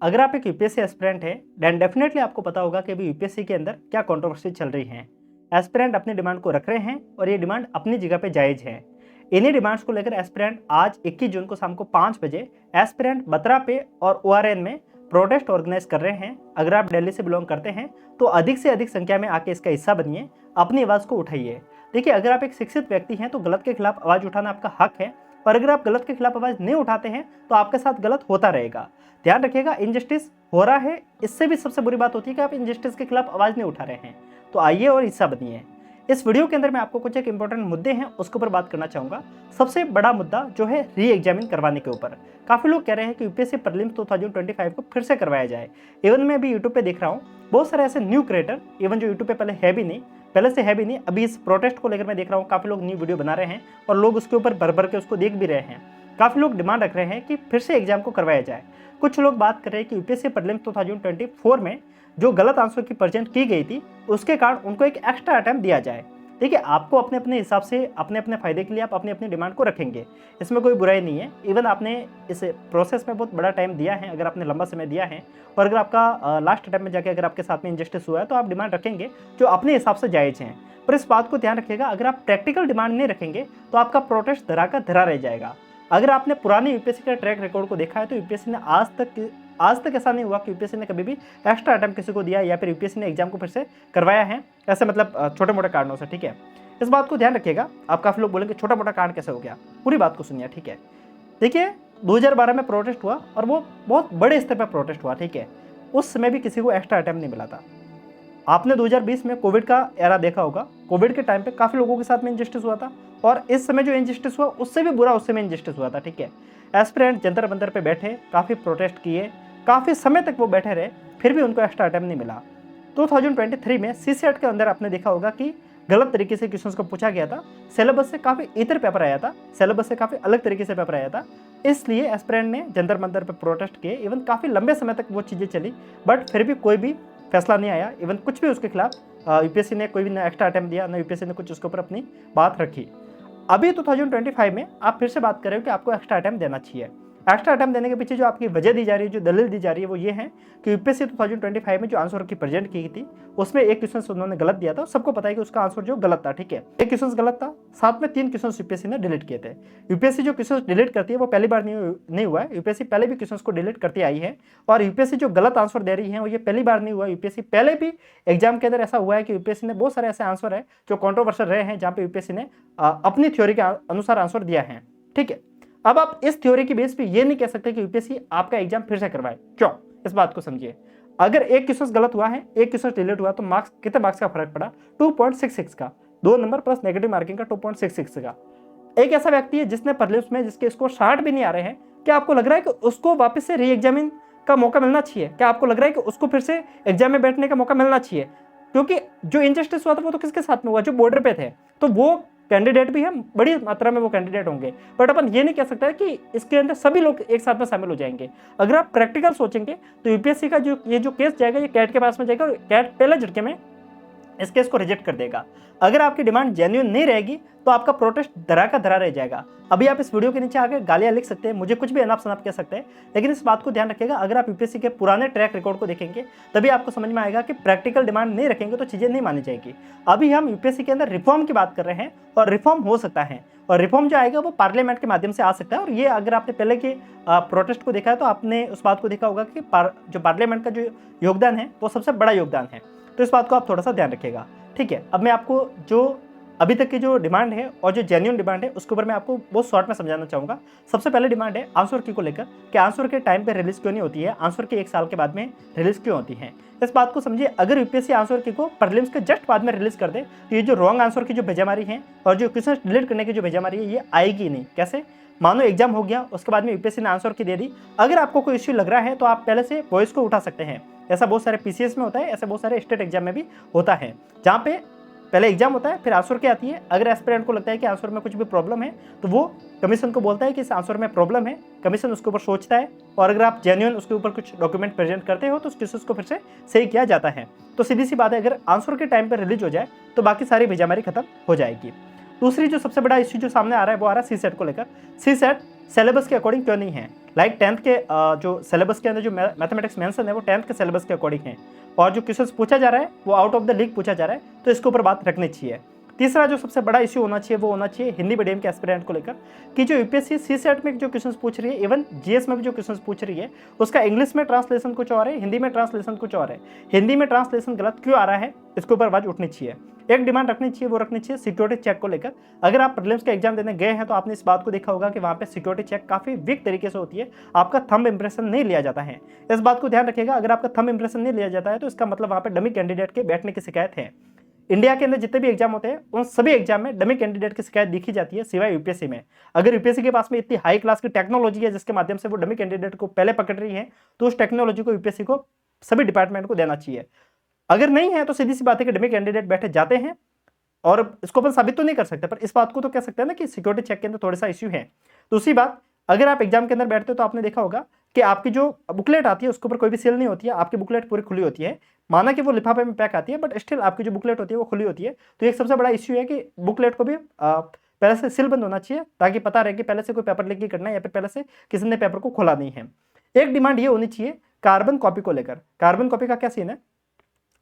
अगर आप एक यूपीएससी एस्पिरेंट हैं, देन डेफिनेटली आपको पता होगा कि अभी यूपीएससी के अंदर क्या कंट्रोवर्सी चल रही है। एस्पिरेंट अपनी डिमांड को रख रहे हैं और ये डिमांड अपनी जगह पे जायज़ है। इन्हीं डिमांड्स को लेकर एस्पिरेंट आज 21 जून को शाम को 5 बजे एस्पिरेंट बत्रा पे और ओआरएन में प्रोटेस्ट ऑर्गेनाइज कर रहे हैं। अगर आप दिल्ली से बिलोंग करते हैं तो अधिक से अधिक संख्या में आके इसका हिस्सा बनिए, अपनी आवाज़ को उठाइए। देखिए, अगर आप एक शिक्षित व्यक्ति हैं तो गलत के खिलाफ आवाज़ उठाना आपका हक है, और अगर आप गलत के खिलाफ आवाज़ नहीं उठाते हैं तो आपके साथ गलत होता रहेगा। ध्यान रखिएगा, इनजस्टिस हो रहा है, इससे भी सबसे बुरी बात होती है कि आप इनजस्टिस के खिलाफ आवाज़ नहीं उठा रहे हैं। तो आइए और हिस्सा बनिए। इस वीडियो के अंदर मैं आपको कुछ एक इंपॉर्टेंट मुद्दे हैं उसके ऊपर बात करना चाहूँगा। सबसे बड़ा मुद्दा जो है री एग्जामिन करवाने के ऊपर। काफ़ी लोग कह रहे हैं कि यूपीएससी प्रीलिम्स 2025 को फिर से करवाया जाए। इवन मैं अभी यूट्यूब पे देख रहा हूँ, बहुत सारे ऐसे न्यू क्रिएटर, इवन जो यूट्यूब पे पहले से है भी नहीं, अभी इस प्रोटेस्ट को लेकर मैं देख रहा हूँ काफ़ी लोग न्यू वीडियो बना रहे हैं और लोग उसके ऊपर भर भर के उसको देख भी रहे हैं। काफ़ी लोग डिमांड रख रहे हैं कि फिर से एग्जाम को करवाया जाए। कुछ लोग बात कर रहे हैं कि यूपीएससी प्रीलिम्स 2024 में जो गलत आंसर की प्रेजेंट की गई थी उसके कारण उनको एक एक्स्ट्रा अटेम्प्ट दिया जाए। देखिए, आपको अपने अपने हिसाब से अपने अपने फ़ायदे के लिए आप अपनी अपनी डिमांड को रखेंगे, इसमें कोई बुराई नहीं है। इवन आपने इस प्रोसेस में बहुत बड़ा टाइम दिया है, अगर आपने लंबा समय दिया है और अगर आपका लास्ट अटेम्प्ट में जाके अगर आपके साथ में इंजस्टिस हुआ है तो आप डिमांड रखेंगे जो अपने हिसाब से जायज़ हैं। पर इस बात को ध्यान रखिएगा, अगर आप प्रैक्टिकल डिमांड नहीं रखेंगे तो आपका प्रोटेस्ट धरा का धरा रह जाएगा। अगर आपने पुराने यूपीएससी का ट्रैक रिकॉर्ड को देखा है तो यूपीएससी ने आज तक ऐसा नहीं हुआ कि यूपीएससी ने कभी भी एक्स्ट्रा अटेम्प्ट किसी को दिया या फिर यूपीएससी ने एग्जाम को फिर से करवाया है, ऐसे मतलब छोटे मोटे कारणों से। ठीक है, इस बात को ध्यान रखिएगा। आप काफ़ी लोग बोलेंगे छोटा मोटा कारण कैसे हो गया, पूरी बात को सुनिए। ठीक है, देखिए 2012 में प्रोटेस्ट हुआ और वो बहुत बड़े स्तर पर प्रोटेस्ट हुआ। ठीक है, उस समय भी किसी को एक्स्ट्रा अटेम्प्ट नहीं मिला था। आपने 2020 में कोविड का एरा देखा होगा, कोविड के टाइम पे काफ़ी लोगों के साथ में इंजस्टिस हुआ था और इस समय जो इंजस्टिस हुआ उससे भी बुरा उस समय इंजस्टिस हुआ था। ठीक है, एस्पिरेंट जंतर मंतर पे बैठे, काफ़ी प्रोटेस्ट किए, काफ़ी समय तक वो बैठे रहे, फिर भी उनको एक्स्ट्रा अटेम्प्ट नहीं मिला। 2023 में सीसेट के अंदर आपने देखा होगा कि गलत तरीके से क्वेश्चंस को पूछा गया था, सिलेबस से काफ़ी इतर पेपर आया था, सिलेबस से काफ़ी अलग तरीके से पेपर आया था। इसलिए एस्पिरेंट ने जंतर मंतर पे प्रोटेस्ट किए, इवन काफ़ी लंबे समय तक वो चीज़ें चली, बट फिर भी कोई भी फैसला नहीं आया। इवन कुछ भी उसके खिलाफ यूपीएससी ने कोई भी ना एक्स्ट्रा अटेम्प्ट दिया, ना यूपीएससी ने कुछ उसके ऊपर अपनी बात रखी। अभी 2025 में आप फिर से बात कर रहे हो कि आपको एक्स्ट्रा अटेम्प्ट देना चाहिए। एक्स्ट्रा अटेम्प्ट देने के पीछे जो आपकी वजह दी जा रही है, जो दलील दी जा रही है, वो ये है कि यूपीएससी 2025 में जो आंसर की प्रेजेंट की थी उसमें एक क्वेश्चन उन्होंने गलत दिया था। सबको पता है कि उसका आंसर जो गलत था। ठीक है, एक क्वेश्चन गलत था, साथ में 3 क्वेश्चन यूपीएससी ने डिलीट किए थे। यूपीएससी जो क्वेश्चन डिलीट करती है वो पहली बार नहीं हुआ है, यूपीएससी पहले भी क्वेश्चन को डिलीट करती आई है। और यूपीएससी जो गलत आंसर दे रही है वो ये पहली बार नहीं हुआ। यूपीएससी पहले भी एग्जाम के अंदर ऐसा हुआ है कि यूपीएससी ने बहुत सारे ऐसे आंसर है जो कंट्रोवर्शियल रहे हैं, जहाँ पे यूपीएससी ने अपनी थ्योरी के अनुसार आंसर दिया है। ठीक है, अब आप इस थ्योरी की बेस पे ये नहीं कह सकते कि यूपीएससी आपका एग्जाम फिर से करवाए। क्यों? इस बात को समझिए। अगर एक क्वेश्चन गलत हुआ है, एक क्वेश्चन डिलीट हुआ, तो मार्क्स कितने मार्क्स का फर्क पड़ा? 2.66 का, 2 नंबर प्लस नेगेटिव मार्किंग का 2.66 का। एक ऐसा व्यक्ति है जिसने प्रीलिम्स में जिसके स्कोर 60 भी नहीं आ रहे हैं, क्या आपको लग रहा है कि उसको वापस से री एग्जामिन का मौका मिलना चाहिए? क्या आपको लग रहा है कि उसको फिर से एग्जाम में बैठने का मौका मिलना चाहिए? क्योंकि जो इनजस्टिस हुआ था वो तो किसके साथ में हुआ? जो बॉर्डर पे थे, तो वो कैंडिडेट भी है, बड़ी मात्रा में वो कैंडिडेट होंगे, बट अपन ये नहीं कह सकता है कि इसके अंदर सभी लोग एक साथ में शामिल हो जाएंगे। अगर आप प्रैक्टिकल सोचेंगे तो यूपीएससी का जो ये केस जाएगा, ये कैट के पास में जाएगा और कैट पहले झटके में इस केस को रिजेक्ट कर देगा। अगर आपकी डिमांड जेन्युइन नहीं रहेगी तो आपका प्रोटेस्ट धरा का धरा रह जाएगा। अभी आप इस वीडियो के नीचे आकर गालियां लिख सकते हैं, मुझे कुछ भी अनाप शनाप कह सकते हैं, लेकिन इस बात को ध्यान रखिएगा, अगर आप यूपीएससी के पुराने ट्रैक रिकॉर्ड को देखेंगे तभी आपको समझ में आएगा कि प्रैक्टिकल डिमांड नहीं रखेंगे तो चीज़ें नहीं मानी जाएगी। अभी हम यूपीएससी के अंदर रिफॉर्म की बात कर रहे हैं और रिफॉर्म हो सकता है, और रिफॉर्म जो आएगा वो पार्लियामेंट के माध्यम से आ सकता है। और ये अगर आपने पहले के प्रोटेस्ट को देखा है तो आपने उस बात को देखा होगा कि जो पार्लियामेंट का जो योगदान है वो सबसे बड़ा योगदान है। तो इस बात को आप थोड़ा सा ध्यान रखिएगा। ठीक है, अब मैं आपको जो अभी तक की जो डिमांड है और जो जेन्युइन डिमांड है उसके ऊपर मैं आपको बहुत शॉर्ट में समझाना चाहूँगा। सबसे पहले डिमांड है आंसर की को लेकर कि आंसर के टाइम पे रिलीज क्यों नहीं होती है, आंसर के 1 साल के बाद में रिलीज क्यों होती है। इस बात को समझिए, अगर यूपीएससी आंसर की को प्रीलिम्स के जस्ट बाद में रिलीज कर दे तो ये जो रॉन्ग आंसर की जो भेजामारी है और जो क्वेश्चन डिलीट करने की जो भेजामारी है ये आएगी नहीं। कैसे? मानो एग्जाम हो गया, उसके बाद में यूपीएससी ने आंसर की दे दी, अगर आपको कोई इश्यू लग रहा है तो आप पहले से वॉइस को उठा सकते हैं। ऐसा बहुत सारे पीसीएस में होता है, ऐसे बहुत सारे स्टेट एग्जाम में भी होता है, जहाँ पे पहले एग्जाम होता है फिर आंसर की आती है। अगर एस्पिरेंट को लगता है कि आंसर में कुछ भी प्रॉब्लम है तो वो कमीशन को बोलता है कि इस आंसर में प्रॉब्लम है, कमीशन उसके ऊपर सोचता है, और अगर आप जेन्युइन उसके ऊपर कुछ डॉक्यूमेंट प्रेजेंट करते हो तो उस केसेस को फिर से सही किया जाता है। तो सीधी सी बात है, अगर आंसर के टाइम पर रिलीज हो जाए तो बाकी सारी भेजामारी खत्म हो जाएगी। दूसरी जो सबसे बड़ा इश्यू जो सामने आ रहा है वो आ रहा है सीसेट को लेकर। सीसेट सिलेबस के अकॉर्डिंग क्यों नहीं है? लाइक 10th के जो सिलेबस के अंदर जो मैथमेटिक्स मेंशन है वो 10th के सिलेबस के अकॉर्डिंग है, और जो क्वेश्चन पूछा जा रहा है वो आउट ऑफ द लीग पूछा जा रहा है, तो इसके ऊपर बात रखनी चाहिए। तीसरा जो सबसे बड़ा इश्यू होना चाहिए वो होना चाहिए हिंदी मीडियम के एस्पिरेंट को लेकर, कि जो यूपीएससी सीसेट में जो क्वेश्चंस पूछ रही है, इवन जीएस में भी जो क्वेश्चंस पूछ रही है, उसका इंग्लिश में ट्रांसलेशन कुछ और है, हिंदी में ट्रांसलेशन कुछ और है। हिंदी में ट्रांसलेशन गलत क्यों आ रहा है, इसके ऊपर आवाज उठनी चाहिए। एक डिमांड रखनी चाहिए, वो रखनी चाहिए सिक्योरिटी चेक को लेकर। अगर आप प्रीलिम्स का एग्जाम देने गए हैं तो आपने इस बात को देखा होगा कि वहाँ पे सिक्योरिटी चेक काफी वीक तरीके से होती है, आपका थंब इंप्रेशन नहीं लिया जाता है। इस बात को ध्यान रखिएगा, अगर आपका थंब इंप्रेशन नहीं लिया जाता है तो इसका मतलब वहाँ पे डमी कैंडिडेट के बैठने की शिकायत है। इंडिया के अंदर जितने भी एग्जाम होते हैं उन सभी एग्जाम में डमी कैंडिडेट की शिकायत देखी जाती है, सिवाय यूपीएससी में। अगर यूपीएससी के पास में इतनी हाई क्लास की टेक्नोलॉजी है जिसके माध्यम से वो डमी कैंडिडेट को पहले पकड़ रही है, तो उस टेक्नोलॉजी को यूपीएससी को सभी डिपार्टमेंट को देना चाहिए। अगर नहीं है तो सीधी सी बात है कि डमी कैंडिडेट बैठे जाते हैं, और इसको अपन साबित तो नहीं कर सकते, पर इस बात को तो कह सकते हैं ना कि सिक्योरिटी चेक के अंदर थोड़ा सा इश्यू है। दूसरी बात, अगर आप एग्जाम के अंदर बैठते हो तो आपने देखा होगा कि आपकी जो बुकलेट आती है उसके ऊपर कोई भी सील नहीं होती है, आपकी बुकलेट पूरी खुली होती है। माना कि वो लिफाफे में पैक आती है, बट स्टिल आपकी जो बुकलेट होती है वो खुली होती है। तो एक सबसे बड़ा इश्यू है कि बुकलेट को भी पहले से सील बंद होना चाहिए, ताकि पता रहे कि पहले से कोई पेपर लीक करना है या फिर पहले से किसी ने पेपर को खोला नहीं है। एक डिमांड ये होनी चाहिए कार्बन कॉपी को लेकर। कार्बन कॉपी का क्या सीन है,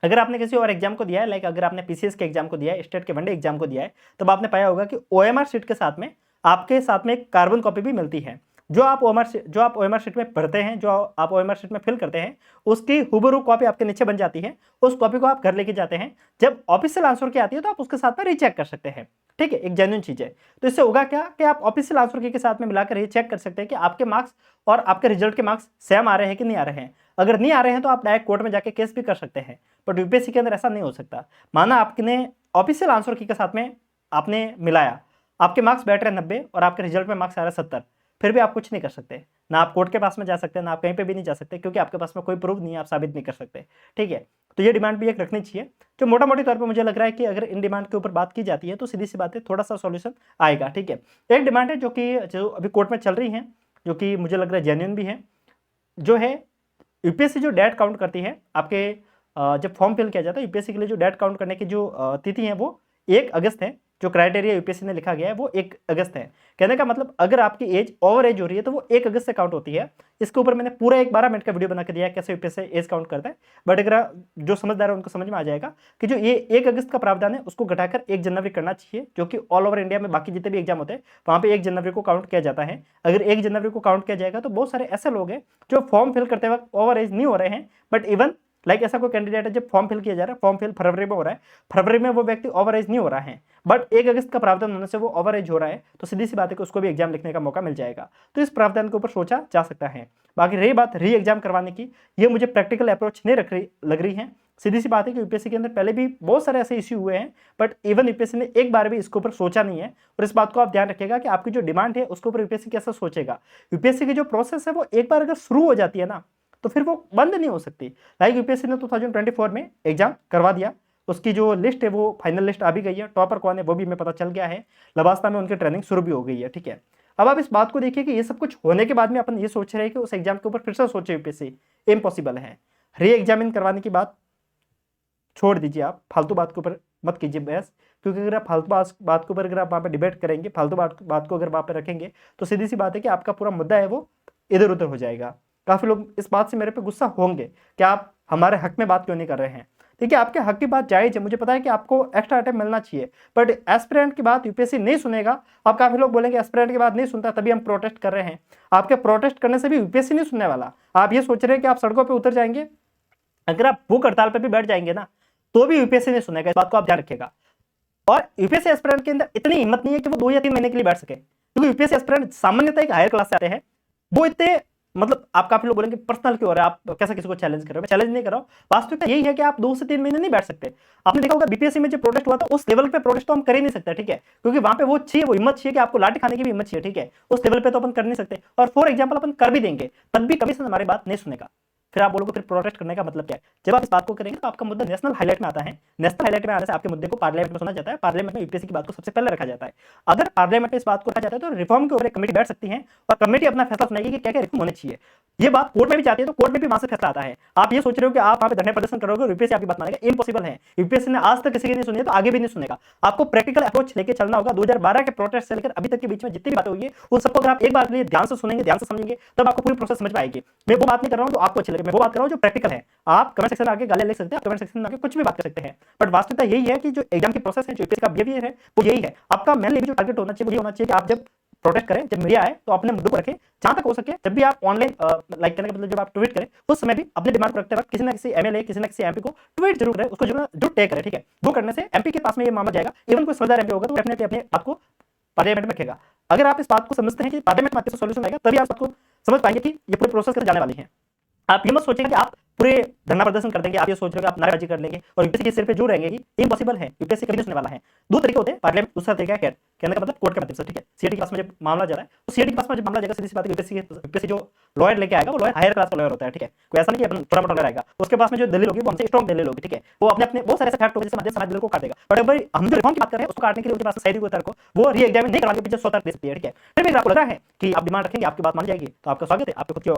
अगर आपने किसी और एग्जाम को दिया है, लाइक अगर आपने पीसीएस के एग्जाम को दिया है, स्टेट के वनडे एग्जाम को दिया है, तब आपने पाया होगा कि ओएमआर शीट के साथ में आपके साथ में एक कार्बन कॉपी भी मिलती है। जो आप ओएमआर शीट में पढ़ते हैं, जो आप ओएमआर शीट में फिल करते हैं, उसकी हुबहू कॉपी आपके नीचे बन जाती है। उस कॉपी को आप घर लेके जाते हैं, जब ऑफिशियल आंसर की आती है तो आप उसके साथ में रीचेक कर सकते हैं। ठीक है, एक जेन्युइन चीज है। तो इससे होगा क्या कि आप ऑफिशियल आंसर की के साथ में मिलाकर ये चेक कर सकते हैं कि आपके मार्क्स और आपके रिजल्ट के मार्क्स सेम आ रहे हैं कि नहीं आ रहे हैं। अगर नहीं आ रहे हैं तो आप डायरेक्ट कोर्ट में जाके केस भी कर सकते हैं, बट यूपीएससी के अंदर ऐसा नहीं हो सकता। माना आपने ऑफिशियल आंसर की के साथ में आपने मिलाया, आपके मार्क्स बैठ रहे हैं 90 और आपके रिजल्ट में मार्क्स आ रहे हैं 70, फिर भी आप कुछ नहीं कर सकते, ना आप कोर्ट के पास में जा सकते हैं, ना आप कहीं पे भी नहीं जा सकते, क्योंकि आपके पास में कोई प्रूफ नहीं है, आप साबित नहीं कर सकते। ठीक है, तो ये डिमांड भी एक रखनी चाहिए। जो मोटा मोटी तौर पे मुझे लग रहा है कि अगर इन डिमांड के ऊपर बात की जाती है तो सीधी सी बात है, थोड़ा सा सॉल्यूशन आएगा। ठीक है, एक डिमांड है जो अभी कोर्ट में चल रही है, जो कि मुझे लग रहा है जेन्युइन भी है, जो है यूपीएससी जो डेट काउंट करती है आपके जब फॉर्म फिल किया जाता है यूपीएससी के लिए, जो डेट काउंट करने की जो तिथि है वो 1 अगस्त है। जो क्राइटेरिया यूपीएससी ने लिखा गया है वो 1 अगस्त है। कहने का मतलब अगर आपकी एज ओवर एज हो रही है तो वो 1 अगस्त से काउंट होती है। इसके ऊपर मैंने पूरा एक 12 मिनट का वीडियो बना के दिया है कैसे यूपीएससी एज काउंट करता है, बट अगर जो समझदार है उनको समझ में आ जाएगा कि जो ये 1 अगस्त का प्रावधान है उसको घटाकर 1 जनवरी करना चाहिए, जो कि ऑल ओवर इंडिया में बाकी जितने भी एग्जाम होते हैं वहाँ पे 1 जनवरी को काउंट किया जाता है। अगर 1 जनवरी को काउंट किया जाएगा तो बहुत सारे ऐसे लोग हैं जो फॉर्म फिल करते वक्त ओवर एज नहीं हो रहे हैं, बट इवन लाइक ऐसा कोई कैंडिडेट है जब फॉर्म फिल किया जा रहा है, फॉर्म फिल फरवरी में हो रहा है, फरवरी में वो व्यक्ति ओवर एज नहीं हो रहा है, बट 1 अगस्त का प्रावधान होने से वो ओवर एज हो रहा है, तो सीधी सी बात है कि उसको भी एग्जाम लिखने का मौका मिल जाएगा। तो इस प्रावधान के ऊपर सोचा जा सकता है। बाकी रही बात री एग्जाम करवाने की, ये मुझे प्रैक्टिकल अप्रोच नहीं लग रही है। सीधी सी बात है कि यूपीएससी के अंदर पहले भी बहुत सारे ऐसे इश्यू हुए हैं, बट इवन यूपीएससी ने एक बार भी इसके ऊपर सोचा नहीं है। और इस बात को आप ध्यान रखिएगा कि आपकी जो डिमांड है उसके ऊपर यूपीएससी कैसे सोचेगा। यूपीएससी की जो प्रोसेस है वो एक बार अगर शुरू हो जाती है ना तो फिर वो बंद नहीं हो सकती। लाइक यूपीएससी ने 2024 में एग्जाम करवा दिया, उसकी जो लिस्ट है वो फाइनल लिस्ट आ भी गई है, टॉपर कौन है वो भी हमें पता चल गया है, लबास्ता में उनकी ट्रेनिंग शुरू भी हो गई है। ठीक है, अब आप इस बात को देखिए कि ये सब कुछ होने के बाद में अपन ये सोच रहे हैं कि उस एग्जाम के ऊपर फिर से सोचे यूपीएससी, इम्पॉसिबल है। री एग्जामिन करवाने की बात छोड़ दीजिए, आप फालतू बात के ऊपर मत कीजिए बहस, क्योंकि अगर आप फालतू बात के ऊपर अगर आप वहाँ पे डिबेट करेंगे, फालतू बात को अगर वहाँ पे रखेंगे तो सीधी सी बात है कि आपका पूरा मुद्दा है वो इधर उधर हो जाएगा। काफी लोग इस बात से मेरे पे गुस्सा होंगे कि आप हमारे हक में बात क्यों नहीं कर रहे हैं। ठीक है, आपके हक की बात जायज है, मुझे पता है कि आपको एक्स्ट्रा अटेम्प्ट मिलना चाहिए, बट एस्पिरेंट की बात यूपीएससी नहीं सुनेगा। अब काफी लोग बोलेंगे एस्पिरेंट की बात नहीं सुनता तभी हम प्रोटेस्ट कर रहे हैं। आपके प्रोटेस्ट करने से भी यूपीएससी नहीं सुनने वाला। आप ये सोच रहे हैं कि आप सड़कों पर उतर जाएंगे, अगर आप भूख हड़ताल पर भी बैठ जाएंगे ना तो भी यूपीएससी नहीं सुनेगा। इस बात को आप ध्यान रखिएगा। और यूपीएससी एस्पिरेंट के अंदर इतनी हिम्मत नहीं है कि वो 2 या 3 महीने के लिए बैठ सके, क्योंकि यूपीएससी एस्पिरेंट सामान्यतः एक हायर क्लास से आते हैं। वो इतने मतलब आप काफी लोग बोलेंगे पर्सनल क्यों हो रहा है, आप कैसे किसी को चैलेंज कर रहे हो। मैं चैलेंज नहीं कर रहा हूं, वास्तविकता यही है कि आप 2 से 3 महीने नहीं बैठ सकते। आपने देखा होगा बीपीएससी में जो प्रोटेस्ट हुआ था उस लेवल पे प्रोटेस्ट तो हम कर ही नहीं सकते। ठीक है, क्योंकि वहां पे वो चाहिए, वो हिम्मत चाहिए कि आपको लाठी खाने की भी हिम्मत चाहिए। ठीक है, उस लेवल पे तो अपन कर नहीं सकते, और फॉर एग्जाम्पल अपन कर भी देंगे तब भी कमीशन हमारी बात नहीं सुनेगा। फिर आप बोलोगे फिर प्रोटेस्ट करने का मतलब क्या है। जब आप इस बात को करेंगे तो आपका मुद्दा नेशनल हाईलाइट में आता है। नेशनल हाईलाइट में आने से आपके मुद्दे को पार्लियामेंट में सुना जाता है, पार्लियामेंट में यूपीएससी की बात को सबसे पहले रखा जाता है। अगर पार्लियामेंट में इस बात को रखा जाता है तो रिफॉर्म के ऊपर एक कमेटी बैठ सकती है और कमेटी अपना फैसला सुनाएगी कि क्या क्या रिफॉर्म होने चाहिए। ये बात कोर्ट में भी जाती है तो कोर्ट में भी वहां से फैसला आता है। आप ये सोच रहे हो कि आप वहां पे धरने प्रदर्शन करोगे और यूपीएससी आपकी बात मानेगा, इम्पॉसिबल है। यूपीएससी ने आज तक किसी की नहीं सुनी है तो आगे भी नहीं सुनेगा। आपको प्रैक्टिकल अप्रोच लेके चलना होगा। 2012 के प्रोटेस्ट से लेकर अभी तक के बीच में जितनी भी बातें हुई है उन सबको अगर आप एक बार के लिए ध्यान से सुनेंगे, ध्यान से समझेंगे, तब आपको पूरी प्रोसेस समझ में आएगी। मैं वो बात नहीं कर रहा हूं जो आपको अच्छी लगे, मैं वो बात कर रहा हूं जो प्रैक्टिकल है। आप कमेंट सेक्शन में आके गालियां लिख सकते हैं, आप कमेंट सेक्शन में आके कुछ भी बात कर सकते हैं, बट वास्तविकता यही है कि जो एग्जाम की प्रोसेस है, जो यूपीएससी का बिहेवियर है, वो यही है। आपका मेनली जो टारगेट होना चाहिए वो ये होना चाहिए कि आप जब प्रोटेस्ट करें, जब मीडिया आए तो अपने मुद्दों को रखें। जहां तक हो सके जब भी आप ऑनलाइन लाइक करने का मतलब जब आप ट्वीट करें उस समय भी अपने डिमांड को रखते वक्त किसी ना किसी एमएलए, किसी ना किसी एमपी को ट्वीट जरूर करें, उसको जरूर टैग करें, ठीक है। वो करने से एमपी के पास में ये मामला जाएगा। इवन कोई समझदार एमपी होगा तो डेफिनेटली अपने बात को पार्लियामेंट में रखेगा। अगर आप इस बात को समझते हैं कि पार्लियामेंट में आपके सोल्यूशन आएगा, तभी आप बात को समझ पाएंगे कि ये पूरी प्रोसेस कैसे जाने वाली है। आप ये मत सोचेंगे कि आप पूरे धरना प्रदर्शन कर देंगे, आप ये सोच रहे हो कि आप नारेबाजी कर लेंगे और यूपीएससी के सिर पे जो रहेंगे कि इम्पॉसिबल है। यूपीएससी कभी नहीं सुनने वाला है। दो तरीके होते हैं पार्लियामेंट, दूसरा तरीका है कैट, कहने का मतलब कोर्ट के माध्यम से, ठीक है। सीएटी के पास में जब मामला जा रहा है तो सीएटी के पास में जब मामला जाएगा, सीधी सी बात है यूपीएससी जो लॉयर लेके आएगा वो लॉयर हायर क्लास का लॉयर होता है, ठीक है। कोई ऐसा नहीं कि अपन थोड़ा मोटा लॉयर आएगा, उसके पास में जो दलील होगी वो हमसे स्ट्रॉन्ग दलील होगी, ठीक है। वो अपने बहुत सारे ऐसे फैक्ट होंगे जिससे मध्य समाज दलील को काट देगा। बट अगर हम जो रिफॉर्म की बात कर रहे हैं उसको काटने के लिए उनके पास साइड को तर्क को वो री एग्जामिन नहीं करवा के पीछे 100 तर्क दे सकती है, ठीक है। फिर भी आपको लग रहा है कि आप डिमांड रखेंगे, आपकी बात मान जाएगी, तो आपका स्वागत है। आपके खुद की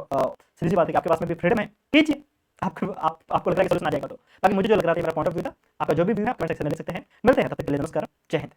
सीधी सी बात है कि आपके पास में भी फ्रीडम है, कीजिए। आपको लग रहा है कि सोल्यूशन आ जाएगा तो। बाकी मुझे जो लग रहा था मेरा पॉइंट ऑफ व्यू था। आपका जो भी व्यू है कमेंट सेक्शन में लिख सकते हैं। मिलते हैं, तब तक के लिए नमस्कार, जय हिंद।